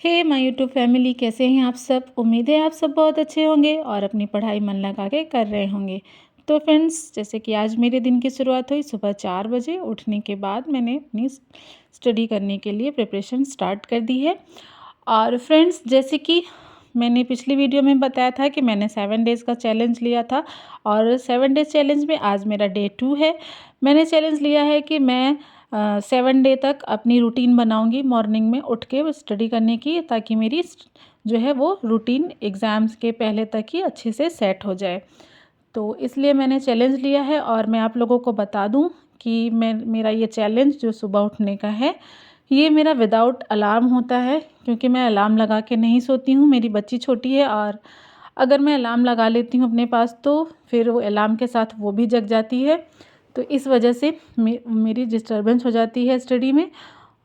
Hey my YouTube family, कैसे हैं आप सब। उम्मीद है आप सब बहुत अच्छे होंगे और अपनी पढ़ाई मन लगा के कर रहे होंगे। तो फ्रेंड्स, जैसे कि आज मेरे दिन की शुरुआत हुई सुबह 4 बजे उठने के बाद मैंने अपनी स्टडी करने के लिए प्रिपरेशन स्टार्ट कर दी है। और फ्रेंड्स, जैसे कि मैंने पिछली वीडियो में बताया था कि मैंने 7 डेज़ का चैलेंज लिया था और 7 डेज़ चैलेंज में आज मेरा डे 2 है। मैंने चैलेंज लिया है कि मैं 7 डे तक अपनी रूटीन बनाऊंगी मॉर्निंग में उठ के स्टडी करने की, ताकि मेरी जो है वो रूटीन एग्ज़ाम्स के पहले तक ही अच्छे से सेट हो जाए। तो इसलिए मैंने चैलेंज लिया है और मैं आप लोगों को बता दूं कि मेरा ये चैलेंज जो सुबह उठने का है, ये मेरा विदाउट अलार्म होता है, क्योंकि मैं अलार्म लगा के नहीं सोती हूँ। मेरी बच्ची छोटी है और अगर मैं अलार्म लगा लेती हूँ अपने पास तो फिर वो अलार्म के साथ वो भी जग जाती है। तो इस वजह से मेरी डिस्टर्बेंस हो जाती है स्टडी में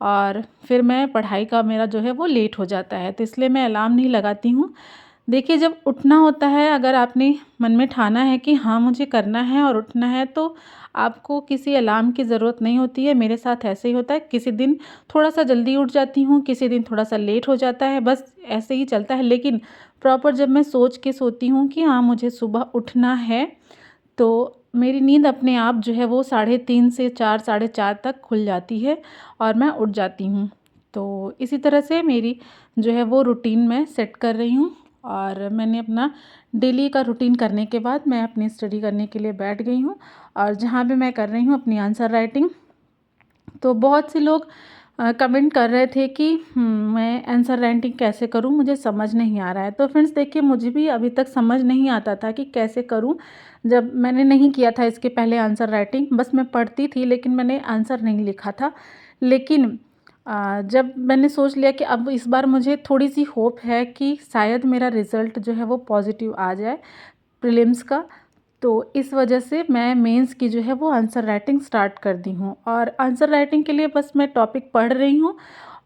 और फिर मैं पढ़ाई का मेरा जो है वो लेट हो जाता है। तो इसलिए मैं अलार्म नहीं लगाती हूँ। देखिए, जब उठना होता है, अगर आपने मन में ठाना है कि हाँ मुझे करना है और उठना है, तो आपको किसी अलार्म की ज़रूरत नहीं होती है। मेरे साथ ऐसे ही होता है, किसी दिन थोड़ा सा जल्दी उठ जाती हूँ, किसी दिन थोड़ा सा लेट हो जाता है, बस ऐसे ही चलता है। लेकिन प्रॉपर जब मैं सोच के सोती हूँ कि हाँ मुझे सुबह उठना है, तो मेरी नींद अपने आप जो है वो 3:30 से 4, 4:30 तक खुल जाती है और मैं उठ जाती हूँ। तो इसी तरह से मेरी जो है वो रूटीन मैं सेट कर रही हूँ और मैंने अपना डेली का रूटीन करने के बाद मैं अपनी स्टडी करने के लिए बैठ गई हूँ। और जहाँ पे मैं कर रही हूँ अपनी आंसर राइटिंग, तो बहुत से लोग कमेंट कर रहे थे कि मैं आंसर राइटिंग कैसे करूं, मुझे समझ नहीं आ रहा है। तो फ्रेंड्स देखिए, मुझे भी अभी तक समझ नहीं आता था कि कैसे करूं। जब मैंने नहीं किया था इसके पहले आंसर राइटिंग, बस मैं पढ़ती थी लेकिन मैंने आंसर नहीं लिखा था। लेकिन जब मैंने सोच लिया कि अब इस बार मुझे थोड़ी सी होप है कि शायद मेरा रिज़ल्ट जो है वो पॉजिटिव आ जाए प्रीलिम्स का, तो इस वजह से मैं मेंस की जो है वो आंसर राइटिंग स्टार्ट कर दी हूँ। और आंसर राइटिंग के लिए बस मैं टॉपिक पढ़ रही हूँ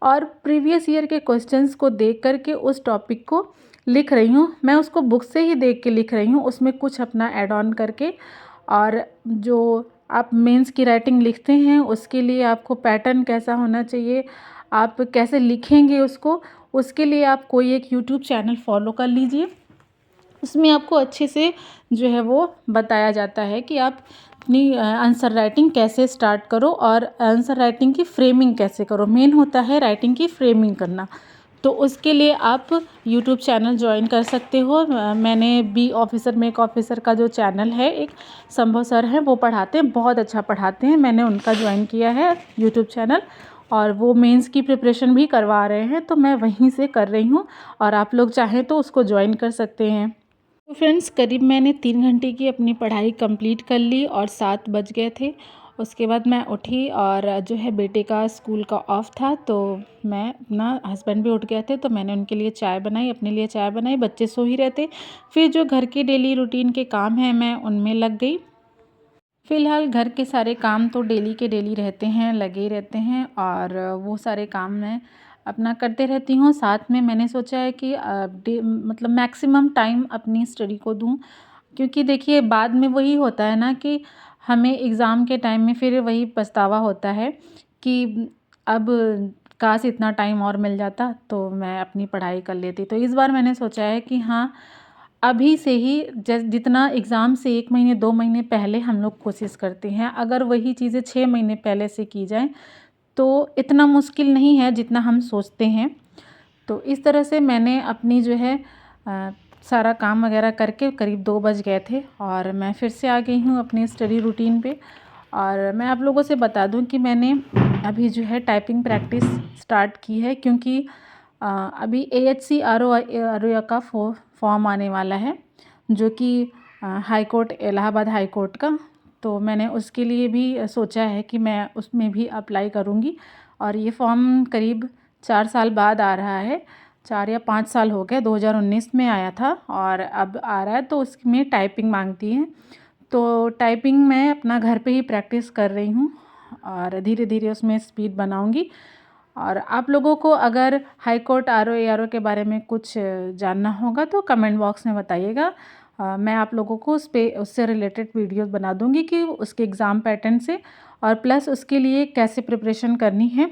और प्रीवियस ईयर के क्वेश्चंस को देख कर के उस टॉपिक को लिख रही हूँ। मैं उसको बुक से ही देख के लिख रही हूँ, उसमें कुछ अपना ऐड ऑन करके। और जो आप मेंस की राइटिंग लिखते हैं उसके लिए आपको पैटर्न कैसा होना चाहिए, आप कैसे लिखेंगे उसको, उसके लिए आप कोई एक यूट्यूब चैनल फॉलो कर लीजिए। उसमें आपको अच्छे से जो है वो बताया जाता है कि आप अपनी आंसर राइटिंग कैसे स्टार्ट करो और आंसर राइटिंग की फ्रेमिंग कैसे करो। मेन होता है राइटिंग की फ्रेमिंग करना। तो उसके लिए आप यूट्यूब चैनल ज्वाइन कर सकते हो। मैंने बी ऑफिसर मेक ऑफिसर का जो चैनल है, एक संभव सर हैं, वो पढ़ाते हैं, बहुत अच्छा पढ़ाते हैं। मैंने उनका ज्वाइन किया है यूट्यूब चैनल और वो मेंस की प्रिपरेशन भी करवा रहे हैं, तो मैं वहीं से कर रही हूँ और आप लोग चाहें तो उसको ज्वाइन कर सकते हैं। तो फ्रेंड्स, करीब मैंने 3 घंटे की अपनी पढ़ाई कंप्लीट कर ली और 7 बज गए थे। उसके बाद मैं उठी और जो है बेटे का स्कूल का ऑफ था, तो मैं अपना हस्बैंड भी उठ गए थे तो मैंने उनके लिए चाय बनाई, अपने लिए चाय बनाई। बच्चे सो ही रहते। फिर जो घर के डेली रूटीन के काम हैं मैं उनमें लग गई। फ़िलहाल घर के सारे काम तो डेली के डेली रहते हैं, लगे रहते हैं और वो सारे काम मैं अपना करते रहती हूँ। साथ में मैंने सोचा है कि मतलब मैक्सिमम टाइम अपनी स्टडी को दूँ, क्योंकि देखिए बाद में वही होता है ना कि हमें एग्ज़ाम के टाइम में फिर वही पछतावा होता है कि अब काश इतना टाइम और मिल जाता तो मैं अपनी पढ़ाई कर लेती। तो इस बार मैंने सोचा है कि हाँ, अभी से ही जितना एग्ज़ाम से 1 महीने 2 महीने पहले हम लोग कोशिश करते हैं, अगर वही चीज़ें 6 महीने पहले से की जाएँ तो इतना मुश्किल नहीं है जितना हम सोचते हैं। तो इस तरह से मैंने अपनी जो है सारा काम वगैरह करके करीब 2 बज गए थे और मैं फिर से आ गई हूँ अपनी स्टडी रूटीन पे। और मैं आप लोगों से बता दूँ कि मैंने अभी जो है टाइपिंग प्रैक्टिस स्टार्ट की है, क्योंकि अभी AHC RO का फॉर्म आने वाला है, जो कि high court, Allahabad high court का। तो मैंने उसके लिए भी सोचा है कि मैं उसमें भी अप्लाई करूँगी। और ये फॉर्म करीब 4 साल बाद आ रहा है, 4 या 5 साल हो गए, 2019 में आया था और अब आ रहा है। तो उसमें टाइपिंग मांगती है, तो टाइपिंग मैं अपना घर पे ही प्रैक्टिस कर रही हूँ और धीरे धीरे उसमें स्पीड बनाऊँगी। और आप लोगों को अगर हाई कोर्ट RO के बारे में कुछ जानना होगा तो कमेंट बॉक्स में बताइएगा। मैं आप लोगों को उससे रिलेटेड वीडियोस बना दूंगी कि उसके एग्ज़ाम पैटर्न से और प्लस उसके लिए कैसे प्रिपरेशन करनी है।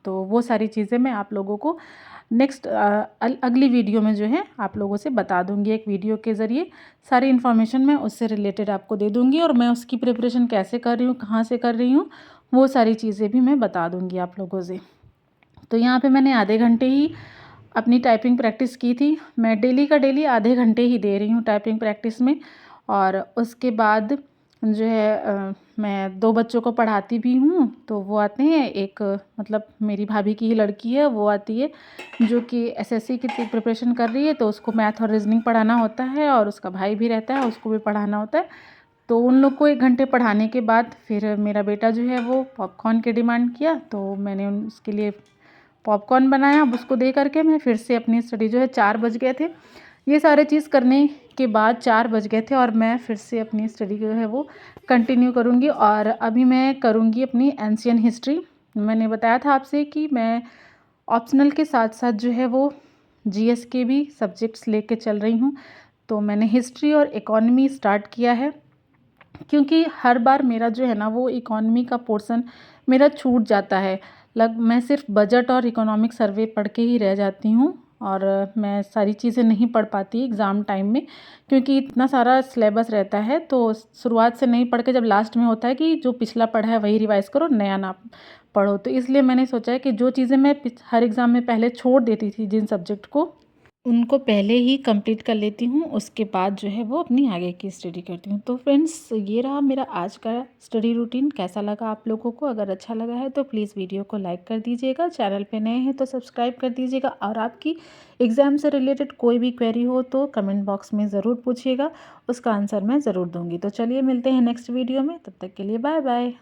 तो वो सारी चीज़ें मैं आप लोगों को नेक्स्ट अगली वीडियो में जो है आप लोगों से बता दूंगी। एक वीडियो के ज़रिए सारी इन्फॉर्मेशन मैं उससे रिलेटेड आपको दे दूंगी, और मैं उसकी प्रिपरेशन कैसे कर रही हूँ, कहाँ से कर रही हूँ, वो सारी चीज़ें भी मैं बता दूंगी आप लोगों से। तो यहाँ पे मैंने आधे घंटे ही अपनी टाइपिंग प्रैक्टिस की थी। मैं डेली का डेली आधे घंटे ही दे रही हूँ टाइपिंग प्रैक्टिस में। और उसके बाद जो है मैं 2 बच्चों को पढ़ाती भी हूँ, तो वो आते हैं। एक मतलब मेरी भाभी की ही लड़की है, वो आती है जो कि एसएससी की प्रिपरेशन कर रही है, तो उसको मैथ और रीजनिंग पढ़ाना होता है, और उसका भाई भी रहता है, उसको भी पढ़ाना होता है। तो उन लोग को 1 घंटे पढ़ाने के बाद फिर मेरा बेटा जो है वो पॉपकॉर्न की डिमांड किया, तो मैंने उसके लिए पॉपकॉर्न बनाया। अब उसको दे करके मैं फिर से अपनी स्टडी जो है 4 बज गए थे। ये सारे चीज़ करने के बाद 4 बज गए थे, और मैं फिर से अपनी स्टडी जो है वो कंटिन्यू करूँगी। और अभी मैं करूँगी अपनी एंशियंट हिस्ट्री। मैंने बताया था आपसे कि मैं ऑप्शनल के साथ साथ जो है वो जीएस के भी सब्जेक्ट्स लेके चल रही हूँ। तो मैंने हिस्ट्री और इकोनॉमी स्टार्ट किया है, क्योंकि हर बार मेरा जो है ना वो इकोनॉमी का पोर्शन मेरा छूट जाता है। मैं सिर्फ बजट और इकोनॉमिक सर्वे पढ़ के ही रह जाती हूँ, और मैं सारी चीज़ें नहीं पढ़ पाती एग्ज़ाम टाइम में, क्योंकि इतना सारा सिलेबस रहता है। तो शुरुआत से नहीं पढ़ के जब लास्ट में होता है कि जो पिछला पढ़ा है वही रिवाइज़ करो, नया ना पढ़ो। तो इसलिए मैंने सोचा है कि जो चीज़ें मैं हर एग्ज़ाम में पहले छोड़ देती थी, जिन सब्जेक्ट को, उनको पहले ही कंप्लीट कर लेती हूँ, उसके बाद जो है वो अपनी आगे की स्टडी करती हूँ। तो फ्रेंड्स, ये रहा मेरा आज का स्टडी रूटीन। कैसा लगा आप लोगों को? अगर अच्छा लगा है तो प्लीज़ वीडियो को लाइक कर दीजिएगा, चैनल पे नए हैं तो सब्सक्राइब कर दीजिएगा, और आपकी एग्ज़ाम से रिलेटेड कोई भी क्वेरी हो तो कमेंट बॉक्स में ज़रूर पूछिएगा, उसका आंसर मैं ज़रूर दूँगी। तो चलिए मिलते हैं नेक्स्ट वीडियो में, तब तक के लिए बाय बाय।